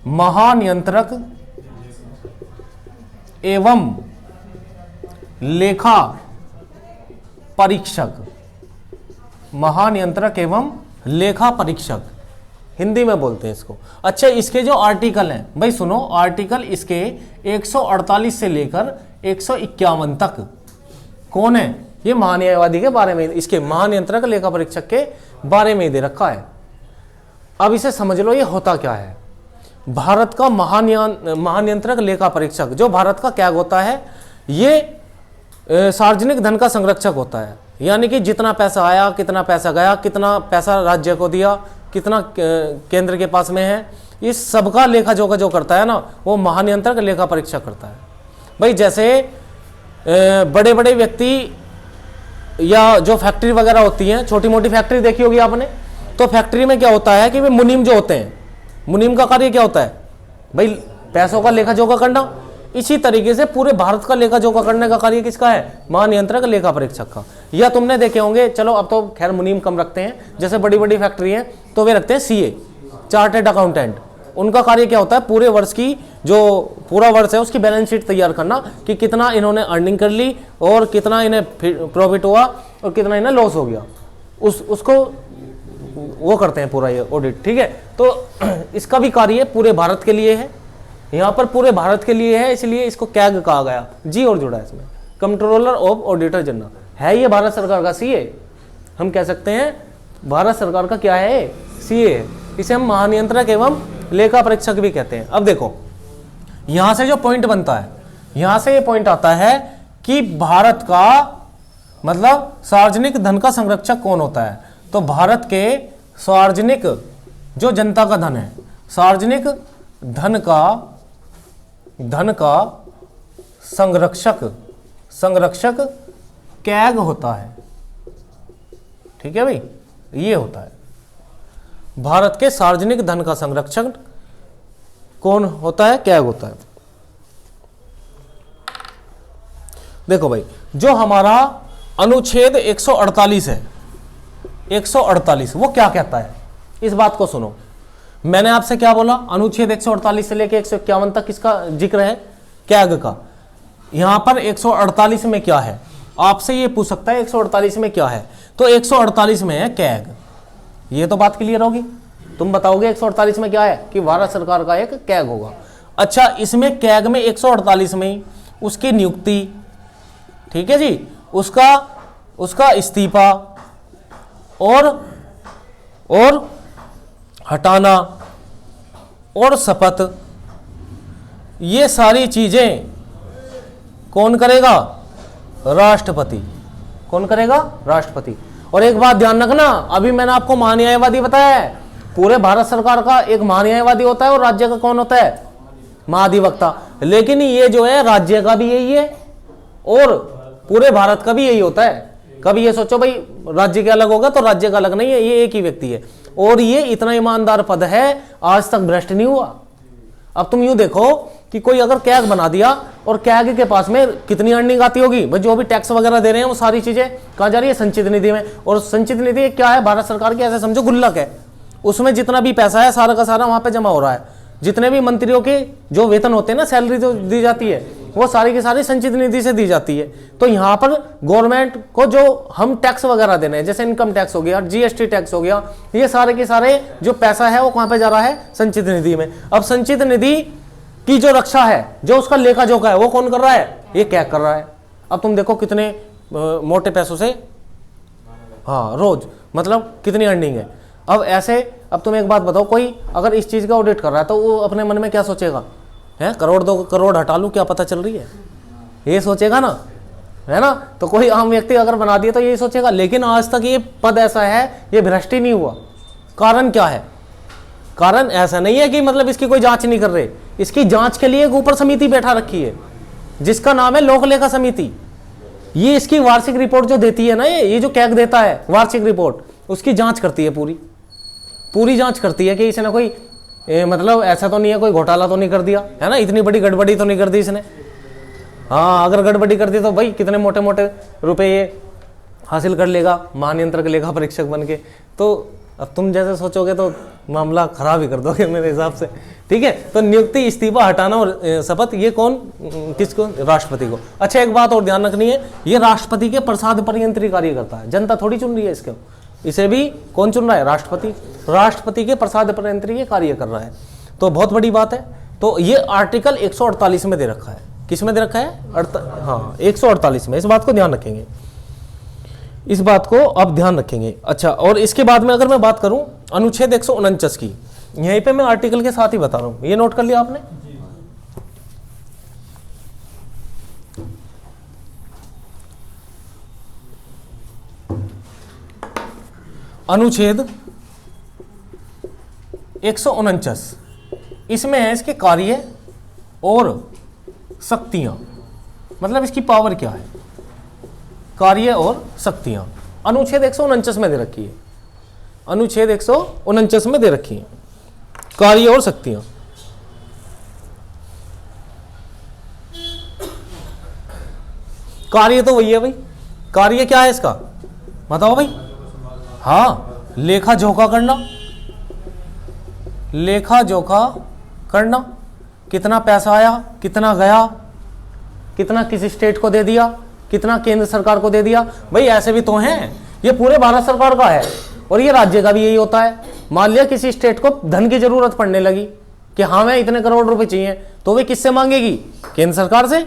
[SPEAKER 1] महानियंत्रक एवं लेखा परीक्षक। महानियंत्रक एवं लेखा परीक्षक हिंदी में बोलते हैं इसको। अच्छा, इसके जो आर्टिकल हैं भाई सुनो, आर्टिकल इसके 148 से लेकर 151 तक कौन है? ये महान्यायवादी के बारे में, इसके महानियंत्रक लेखा परीक्षक के बारे में दे रखा है। अब इसे समझ लो ये होता क्या है। भारत का महानियंत्रक लेखा परीक्षक, जो भारत का क्या होता है, ये सार्वजनिक धन का संरक्षक होता है। यानी कि जितना पैसा आया, कितना पैसा गया, कितना पैसा राज्य को दिया, कितना केंद्र के पास में है, इस सबका लेखा जोखा जो करता है ना, वो महानियंत्रक लेखा परीक्षक करता है। भाई जैसे बड़े बड़े व्यक्ति या जो फैक्ट्री वगैरह होती हैं, छोटी मोटी फैक्ट्री देखी होगी आपने, तो फैक्ट्री में क्या होता है कि वे मुनीम जो होते हैं, मुनीम का कार्य क्या होता है भाई? पैसों का लेखा जोखा करना। इसी तरीके से पूरे भारत का लेखा जोखा करने का कार्य किसका है? महानियंत्रक लेखा परीक्षक का। या तुमने देखे होंगे, चलो अब तो खैर मुनीम कम रखते हैं, जैसे बड़ी बड़ी फैक्ट्री हैं तो वे रखते हैं सीए, चार्टर्ड अकाउंटेंट। उनका कार्य क्या होता है? पूरे वर्ष की, जो पूरा वर्ष है उसकी बैलेंस शीट तैयार करना कि कितना इन्होंने अर्निंग कर ली और कितना इन्हें प्रॉफिट हुआ और कितना इन्हें लॉस हो गया, उसको वो करते हैं पूरा ये ऑडिट। ठीक है, तो इसका भी कार्य पूरे भारत के लिए है, यहाँ पर पूरे भारत के लिए है, इसलिए इसको कैग कहा गया। जी और जुड़ा है इसमें, कंट्रोलर ऑफ ऑडिटर जनरल है। ये भारत सरकार का सीए, हम कह सकते हैं भारत सरकार का क्या है? सीए। इसे हम महानियंत्रक एवं लेखा परीक्षक भी कहते हैं। अब देखो यहां से जो पॉइंट बनता है, यहां से ये पॉइंट आता है कि भारत का मतलब सार्वजनिक धन का संरक्षक कौन होता है? तो भारत के सार्वजनिक जो जनता का धन है, सार्वजनिक धन का संरक्षक कैग होता है। ठीक है भाई, ये होता है भारत के सार्वजनिक धन का संरक्षक कौन होता है? कैग होता है। देखो भाई, जो हमारा अनुच्छेद 148 है, 148 वो क्या कहता है? इस बात को सुनो, मैंने आपसे क्या बोला? अनुच्छेद 148 से लेकर 151 तक किसका जिक्र है? कैग का। यहां पर 148 में क्या है? आपसे ये पूछ सकता है 148 में क्या है, तो 148 में है कैग। ये तो बात क्लियर होगी। तुम बताओगे 148 में क्या है कि भारत सरकार का एक कैग होगा। अच्छा, इसमें कैग में 148 में उसकी नियुक्ति, ठीक है जी, उसका इस्तीफा और हटाना और शपथ, ये सारी चीजें कौन करेगा? राष्ट्रपति। कौन करेगा? राष्ट्रपति। और एक बात ध्यान रखना, अभी मैंने आपको महान्यायवादी बताया है, पूरे भारत सरकार का एक महान्यायवादी होता है और राज्य का कौन होता है? महाधिवक्ता। लेकिन ये जो है राज्य का भी यही है और पूरे भारत का भी यही होता है। कभी ये सोचो भाई राज्य के अलग होगा, तो राज्य का अलग नहीं है, ये एक ही व्यक्ति है और ये इतना ईमानदार पद है, आज तक भ्रष्ट नहीं हुआ। अब तुम यूं देखो कि कोई अगर कैग बना दिया और कैग के पास में कितनी अर्निंग आती होगी भाई, जो भी टैक्स वगैरह दे रहे हैं वो सारी चीजें कहाँ जा रही है, संचित निधि में। और संचित निधि क्या है, भारत सरकार की ऐसे समझो गुल्लक है, उसमें जितना भी पैसा है सारा का सारा वहां पे जमा हो रहा है। जितने भी मंत्रियों के जो वेतन होते हैं ना, सैलरी जो दी जाती है, वो सारी की सारी संचित निधि से दी जाती है। तो यहाँ पर गवर्नमेंट को जो हम टैक्स वगैरह देने हैं, जैसे इनकम टैक्स हो गया, जीएसटी टैक्स हो गया, ये सारे के सारे जो पैसा है वो कहाँ पे जा रहा है, संचित निधि में। अब संचित निधि की जो रक्षा है, जो उसका लेखा जोखा है, वो कौन कर रहा है, ये क्या कर रहा है। अब तुम देखो कितने मोटे पैसों से, हाँ रोज मतलब कितनी अर्निंग है। अब ऐसे, अब तुम एक बात बताओ, कोई अगर इस चीज का ऑडिट कर रहा है तो वो अपने मन में क्या सोचेगा, है करोड़ 2 करोड़ हटा लूं, क्या पता चल रही है, ये सोचेगा ना, है ना। तो कोई आम व्यक्ति अगर बना दिया तो ये सोचेगा। लेकिन आज तक ये पद ऐसा है, ये भ्रष्ट ही नहीं हुआ। कारण क्या है, कारण ऐसा नहीं है कि मतलब इसकी कोई जांच नहीं कर रहे, इसकी जांच के लिए एक ऊपर समिति बैठा रखी है जिसका नाम है लोक लेखा समिति। ये इसकी वार्षिक रिपोर्ट जो देती है ना, ये जो कैग देता है वार्षिक रिपोर्ट, उसकी जांच करती है, पूरी जांच करती है कि इसने कोई मतलब ऐसा तो नहीं है, कोई घोटाला तो नहीं कर दिया, है ना, इतनी बड़ी गड़बड़ी तो नहीं कर दी इसने। हाँ अगर गड़बड़ी कर दी तो भाई कितने मोटे मोटे रुपए ये हासिल कर लेगा महानियंत्रक लेखा परीक्षक बन के। तो अब तुम जैसे सोचोगे तो मामला खराब ही कर दोगे मेरे हिसाब से, ठीक है। तो नियुक्ति, इस्तीफा, हटाना और शपथ, ये कौन, किसको, राष्ट्रपति को। अच्छा एक बात और ध्यान रखनी है, ये राष्ट्रपति के प्रसाद पर्यंत्री कार्य करता है, जनता थोड़ी चुन रही है इसको, इसे भी कौन चुन रहा है, राष्ट्रपति। राष्ट्रपति के प्रसाद पर्यंत्री ये कार्य कर रहा है, तो बहुत बड़ी बात है। तो ये आर्टिकल 148 में दे रखा है, किस में दे रखा है, हाँ 148 में। इस बात को ध्यान रखेंगे, इस बात को अब ध्यान रखेंगे। अच्छा, और इसके बाद में अगर मैं बात करूं अनुच्छेद 149 की, यहीं पे मैं आर्टिकल के साथ ही बता रहा हूं, ये नोट कर लिया आपने। अनुच्छेद 149 इसमें है इसके कार्य और शक्तियां, मतलब इसकी पावर क्या है, कार्य और शक्तियां। अनुच्छेद 149 में दे रखी है, अनुच्छेद 149 में दे रखी है कार्य और शक्तियां। कार्य तो वही है भाई, कार्य क्या है इसका बताओ भाई, हाँ लेखा जोखा करना, लेखा जोखा करना, कितना पैसा आया, कितना गया, कितना किसी स्टेट को दे दिया, कितना केंद्र सरकार को दे दिया। भाई ऐसे भी तो हैं, ये पूरे भारत सरकार का है और ये राज्य का भी यही होता है। मान लिया किसी स्टेट को धन की जरूरत पड़ने लगी कि हाँ मैं इतने करोड़ रुपए चाहिए, तो वे किससे मांगेगी, केंद्र सरकार से,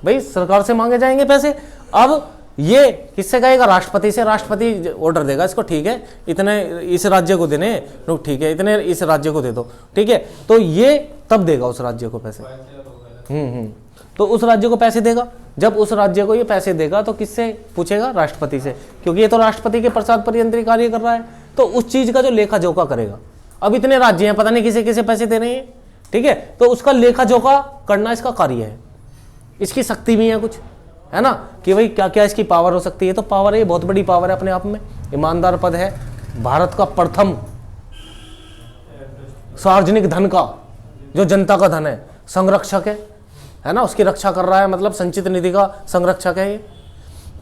[SPEAKER 1] भाई सरकार से मांगे जाएंगे पैसे। अब ये किससे कहेगा, राष्ट्रपति से, राष्ट्रपति ऑर्डर देगा इसको, ठीक है इतने इस राज्य को देने, ठीक है इतने इस राज्य को दे दो, ठीक है, तो ये तब देगा उस राज्य को पैसे। तो उस राज्य को पैसे देगा, जब उस राज्य को ये पैसे देगा तो किससे पूछेगा, राष्ट्रपति से, क्योंकि ये तो राष्ट्रपति के प्रसाद पर्यंत्री कार्य कर रहा है, तो उस चीज का जो लेखा जोखा करेगा। अब इतने राज्य हैं, पता नहीं किसे किसे पैसे दे रहे हैं, ठीक है, तो उसका लेखा जोखा करना इसका कार्य है। इसकी शक्ति भी है कुछ, है ना, कि भाई क्या क्या इसकी पावर हो सकती है। तो पावर है, बहुत बड़ी पावर है अपने आप में, ईमानदार पद है, भारत का प्रथम सार्वजनिक धन का, जो जनता का धन है, संरक्षक है ना, उसकी रक्षा कर रहा है, मतलब संचित निधि का संरक्षक है ये।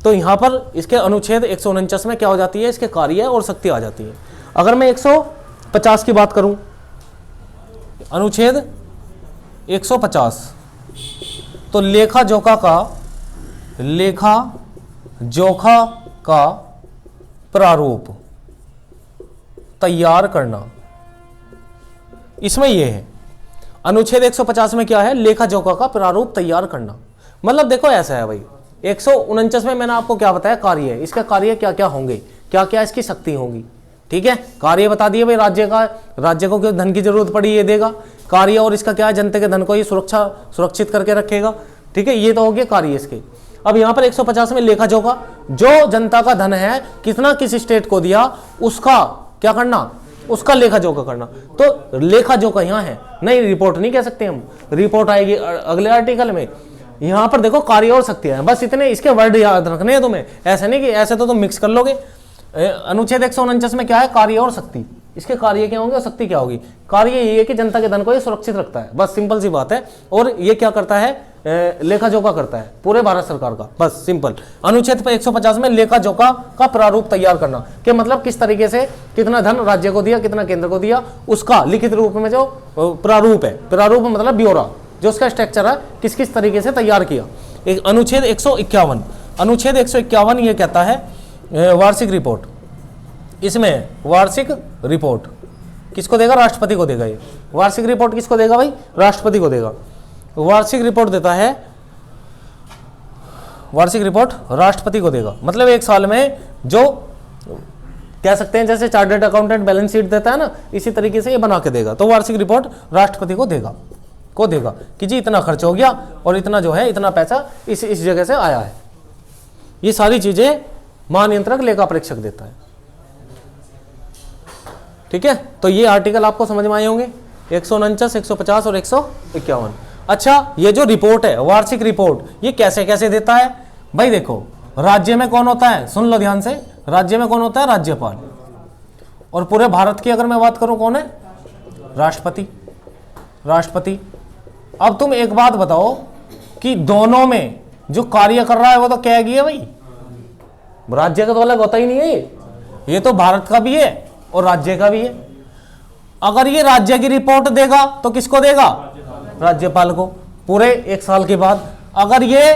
[SPEAKER 1] तो यहाँ पर इसके अनुच्छेद 149 में क्या हो जाती है, इसके कार्य और शक्ति आ जाती है। अगर मैं 150 की बात करूं, अनुच्छेद 150, तो लेखा जोखा का प्रारूप तैयार करना, इसमें यह है अनुच्छेद 150 में क्या है, लेखा जोखा का प्रारूप तैयार करना। मतलब देखो ऐसा है भाई, 149 में मैंने आपको क्या बताया, कार्य है, इसका कार्य क्या क्या होंगे, क्या क्या इसकी शक्ति होगी, ठीक है। कार्य बता दिए भाई, राज्य को क्यों धन की जरूरत पड़ी ये देगा, कार्य और इसका क्या है, जनता के धन को ये सुरक्षित करके रखेगा, ठीक है, ये तो हो गया कार्य इसके। अब यहाँ पर 150 में लेखा जोखा, जो जनता का धन है, कितना किस स्टेट को दिया, उसका क्या करना, उसका लेखा जोखा करना। तो लेखा जोखा यहाँ है, नहीं रिपोर्ट नहीं कह सकते हम, रिपोर्ट आएगी अगले आर्टिकल में। यहाँ पर देखो कार्य और शक्तियां हैं, बस इतने इसके वर्ड याद रखने हैं तुम्हें, ऐसे नहीं कि ऐसे तो तुम मिक्स कर लोगे। अनुच्छेद 149 में क्या है, कार्य और शक्ति, इसके कार्य क्या होंगे और शक्ति क्या होगी। कार्य ये है कि जनता के धन को ये सुरक्षित रखता है, बस सिंपल सी बात है। और ये क्या करता है, लेखा जोखा करता है पूरे भारत सरकार का, बस सिंपल। अनुच्छेद 150 में लेखा जोखा का प्रारूप तैयार करना, कि मतलब किस तरीके से कितना धन राज्य को दिया, कितना केंद्र को दिया, उसका लिखित रूप में जो प्रारूप है, प्रारूप मतलब ब्यौरा, जो उसका स्ट्रक्चर है, किस किस तरीके से तैयार किया। एक अनुच्छेद 151, अनुच्छेद 151 ये कहता है वार्षिक रिपोर्ट, इसमें वार्षिक रिपोर्ट किसको देगा, राष्ट्रपति को देगा। ये वार्षिक रिपोर्ट किसको देगा भाई, राष्ट्रपति को देगा। वार्षिक रिपोर्ट देता है, वार्षिक रिपोर्ट राष्ट्रपति को देगा, मतलब एक साल में जो कह सकते हैं जैसे चार्टर्ड अकाउंटेंट बैलेंस शीट देता है ना, इसी तरीके से ये बना के देगा। तो वार्षिक रिपोर्ट राष्ट्रपति को देगा कि जी इतना खर्च हो गया और इतना जो है, इतना पैसा इस जगह से आया है। ये सारी चीजें महानियंत्रक लेखा परीक्षक देता है। ठीक है, तो ये आर्टिकल आपको समझ में आए होंगे, 149, 150 और 151। अच्छा, ये जो रिपोर्ट है, वार्षिक रिपोर्ट, ये कैसे कैसे देता है भाई। देखो, राज्य में कौन होता है, सुन लो ध्यान से, राज्य में कौन होता है, राज्यपाल। और पूरे भारत की अगर मैं बात करूं, कौन है, राष्ट्रपति, राष्ट्रपति। अब तुम एक बात बताओ कि दोनों में जो कार्य कर रहा है वो तो क्या है भाई, राज्य का तो अलग होता ही नहीं है, ये तो भारत का भी है और राज्य का भी है। अगर ये राज्य की रिपोर्ट देगा तो किसको देगा, राज्यपाल को, पूरे एक साल के बाद। अगर ये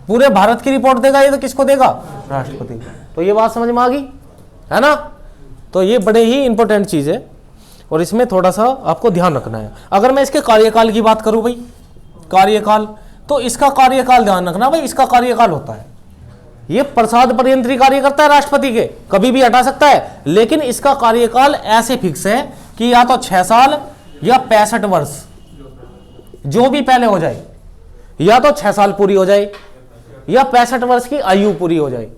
[SPEAKER 1] पूरे भारत की रिपोर्ट देगा ये तो किसको देगा, राष्ट्रपति। तो ये बात समझ में आ गई है ना। तो ये बड़े ही इंपॉर्टेंट चीज है और इसमें थोड़ा सा आपको ध्यान रखना है। अगर मैं इसके कार्यकाल की बात करूं भाई, कार्यकाल, तो इसका कार्यकाल ध्यान रखना भाई, इसका कार्यकाल होता है, ये प्रसाद पर्यंत्री कार्य करता है राष्ट्रपति के, कभी भी हटा सकता है, लेकिन इसका कार्यकाल ऐसे फिक्स है कि या तो 6 साल या 65 वर्ष, जो भी पहले हो जाए, या तो 6 साल पूरी हो जाए या 65 वर्ष की आयु पूरी हो जाए।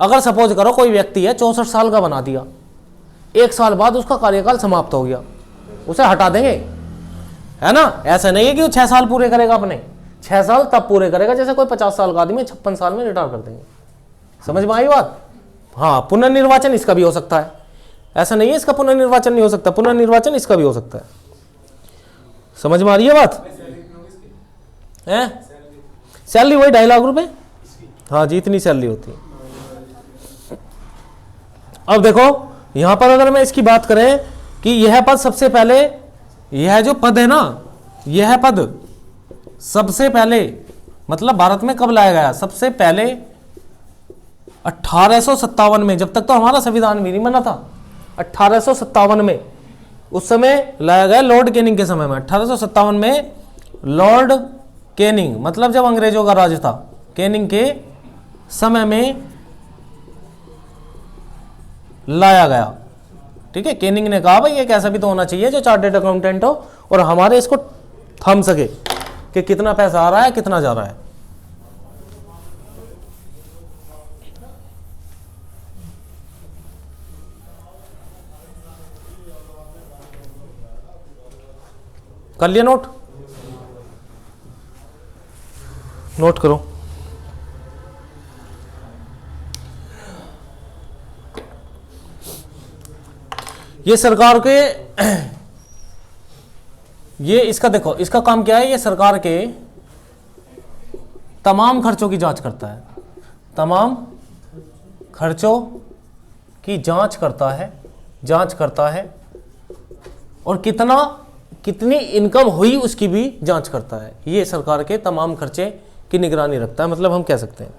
[SPEAKER 1] अगर सपोज करो कोई व्यक्ति है 64 साल का बना दिया, 1 साल बाद उसका कार्यकाल समाप्त हो गया, उसे हटा देंगे, है ना। ऐसा नहीं है कि वो 6 साल पूरे करेगा अपने, 6 साल तब पूरे करेगा जैसे कोई 50 साल का आदमी 56 साल में रिटायर कर देंगे। समझ में आई बात। हाँ, पुनर्निर्वाचन इसका भी हो सकता है, ऐसा नहीं है इसका पुनर्निर्वाचन नहीं हो सकता, पुनर्निर्वाचन इसका भी हो सकता है। समझ में आ रही है बात है। सैलरी वही 2.5 लाख रुपए, हाँ जी, इतनी सैलरी होती है। अब देखो यहां पर अगर मैं इसकी बात करें कि यह पद सबसे पहले, यह जो पद है ना, यह पद सबसे पहले मतलब भारत में कब लाया गया, सबसे पहले 1857 में, जब तक तो हमारा संविधान भी नहीं बना था, 1857 में, उस समय लाया गया लॉर्ड कैनिंग के समय में। 1857 में लॉर्ड कैनिंग, मतलब जब अंग्रेजों का राज था, कैनिंग के समय में लाया गया। ठीक है, कैनिंग ने कहा भाई एक ऐसा भी तो होना चाहिए जो चार्टर्ड अकाउंटेंट हो और हमारे इसको थम सके कि कितना पैसा आ रहा है, कितना जा रहा है। कर लिया नोट, नोट करो। ये सरकार के, ये इसका देखो, इसका काम क्या है, ये सरकार के तमाम खर्चों की जांच करता है, तमाम खर्चों की जांच करता है और कितनी इनकम हुई उसकी भी जांच करता है। ये सरकार के तमाम खर्चे की निगरानी रखता है, मतलब हम कह सकते हैं।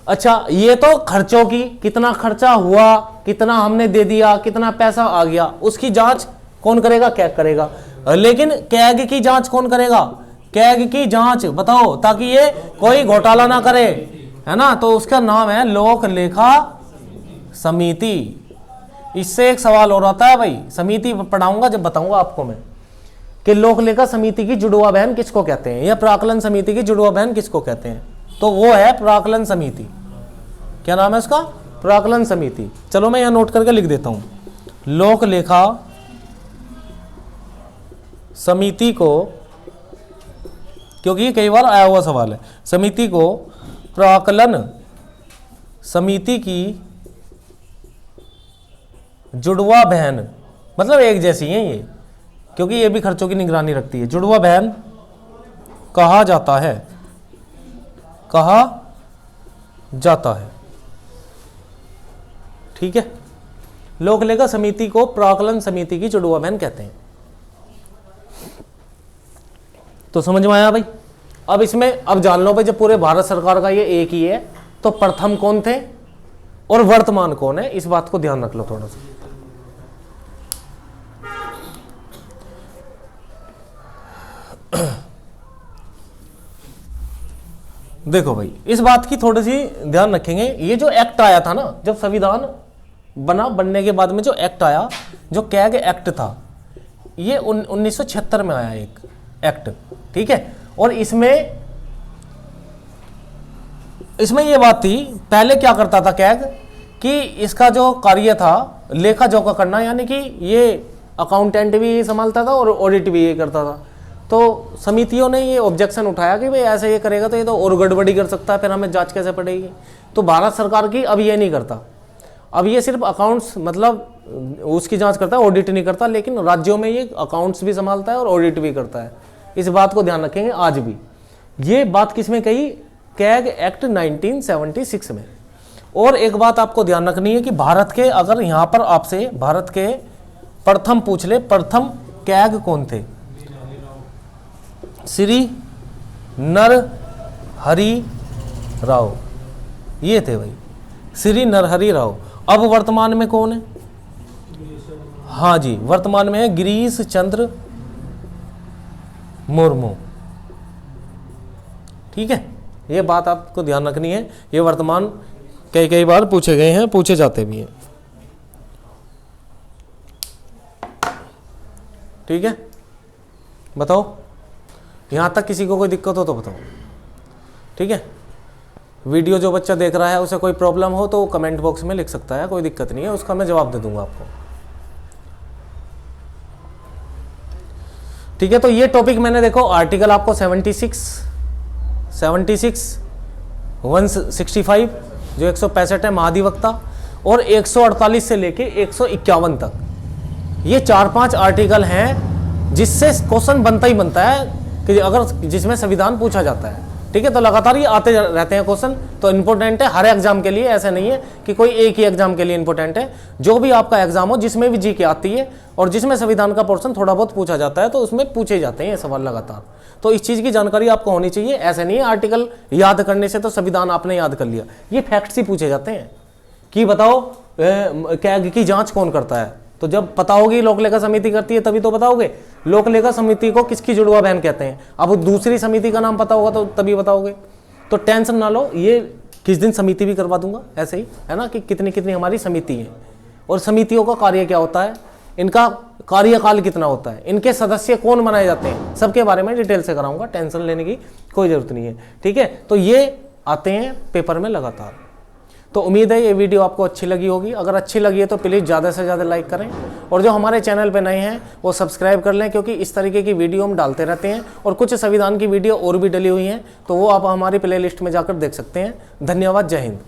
[SPEAKER 1] अच्छा, ये तो खर्चों की, कितना खर्चा हुआ, कितना हमने दे दिया, कितना पैसा आ गया, उसकी जांच कौन करेगा, कैग करेगा। लेकिन कैग की जांच कौन करेगा, कैग की जांच बताओ, ताकि ये कोई घोटाला ना करे, है ना, तो उसका नाम है लोक लेखा समिति। इससे एक सवाल और आता है भाई, समिति पढ़ाऊंगा जब बताऊंगा आपको मैं कि लोक लेखा समिति की जुड़वा बहन किसको कहते हैं, या प्राकलन समिति की जुड़वा बहन किसको कहते हैं। तो वो है प्राकलन समिति। क्या नाम है उसका, प्राकलन समिति, चलो मैं यहां नोट करके लिख देता हूं, लोक लेखा समिति को, क्योंकि ये कई बार आया हुआ सवाल है, समिति को प्राकलन समिति की जुड़वा बहन, मतलब एक जैसी है ये, क्योंकि ये भी खर्चों की निगरानी रखती है, जुड़वा बहन कहा जाता है, कहा जाता है। ठीक है, लोक लेखा समिति को प्राकलन समिति की जुड़वा बहन कहते हैं। तो समझ में आया भाई। अब इसमें अब जान लो भाई, जब पूरे भारत सरकार का ये एक ही है तो प्रथम कौन थे और वर्तमान कौन है, इस बात को ध्यान रख लो थोड़ा सा। देखो भाई, इस बात की थोड़ी सी ध्यान रखेंगे, ये जो एक्ट आया था ना, जब संविधान बनने के बाद में जो एक्ट आया, जो कैग एक्ट था, ये 1976 में आया एक एक्ट। ठीक है, और इसमें ये बात थी, पहले क्या करता था कैग कि इसका जो कार्य था लेखा जोखा करना, यानी कि ये अकाउंटेंट भी ये संभालता था और ऑडिट भी ये करता था। तो समितियों ने ये ऑब्जेक्शन उठाया कि भाई ऐसे ये करेगा तो ये तो और गड़बड़ी कर सकता है, फिर हमें जांच कैसे पड़ेगी। तो भारत सरकार की अब ये नहीं करता, अब ये सिर्फ अकाउंट्स, मतलब उसकी जांच करता है, ऑडिट नहीं करता, लेकिन राज्यों में ये अकाउंट्स भी संभालता है और ऑडिट भी करता है। इस बात को ध्यान रखेंगे आज भी। ये बात किसमें कही, कैग एक्ट 1976 में। और एक बात आपको ध्यान रखनी है कि भारत के, अगर यहां पर आपसे भारत के प्रथम पूछ ले, प्रथम कैग कौन थे, श्री नरहरि राव, ये थे भाई, श्री नरहरि राव। अब वर्तमान में कौन है, हाँ जी, वर्तमान में है गिरीश चंद्र मुर्मू। ठीक है, ये बात आपको ध्यान रखनी है, ये वर्तमान कई बार पूछे गए हैं, पूछे जाते भी हैं। ठीक है, बताओ, यहां तक किसी को कोई दिक्कत हो तो बताओ। ठीक है, वीडियो जो बच्चा देख रहा है उसे कोई प्रॉब्लम हो तो कमेंट बॉक्स में लिख सकता है, कोई दिक्कत नहीं है, उसका मैं जवाब दे दूंगा आपको। ठीक है, तो ये टॉपिक मैंने देखो आर्टिकल आपको 76, 165 जो 165 है महाधिवक्ता, और 148 से लेके 151 तक, ये 4-5 आर्टिकल हैं जिससे क्वेश्चन बनता ही बनता है कि अगर जिसमें संविधान पूछा जाता है। ठीक है, तो लगातार ये आते रहते हैं क्वेश्चन, तो इंपॉर्टेंट है हर एग्जाम के लिए, ऐसा नहीं है कि कोई एक ही एग्जाम के लिए इंपॉर्टेंट है। जो भी आपका एग्जाम हो, जिसमें भी जीके आती है और जिसमें संविधान का पोर्शन थोड़ा बहुत पूछा जाता है, तो उसमें पूछे जाते हैं ये सवाल लगातार। तो इस चीज की जानकारी आपको होनी चाहिए। ऐसा नहीं है आर्टिकल याद करने से तो संविधान आपने याद कर लिया, ये फैक्ट्स ही पूछे जाते हैं कि बताओ कैग की जांच कौन करता है, तो जब पता होगी लोक लेखा समिति करती है तभी तो बताओगे लोक लेखा समिति को किसकी जुड़वा बहन कहते हैं। अब दूसरी समिति का नाम पता होगा तो तभी बताओगे। तो टेंशन ना लो, ये किस दिन समिति भी करवा दूंगा, ऐसे ही है ना, कि कितनी कितनी हमारी समिति है और समितियों का कार्य क्या होता है, इनका कार्यकाल कितना होता है, इनके सदस्य कौन बनाए जाते हैं, सबके बारे में डिटेल से कराऊंगा, टेंशन लेने की कोई जरूरत नहीं है। ठीक है, तो ये आते हैं पेपर में लगातार। तो उम्मीद है ये वीडियो आपको अच्छी लगी होगी। अगर अच्छी लगी है तो प्लीज़ ज़्यादा से ज़्यादा लाइक करें, और जो हमारे चैनल पे नए हैं वो सब्सक्राइब कर लें, क्योंकि इस तरीके की वीडियो हम डालते रहते हैं। और कुछ संविधान की वीडियो और भी डली हुई हैं, तो वो आप हमारी प्लेलिस्ट में जाकर देख सकते हैं। धन्यवाद, जय हिंद।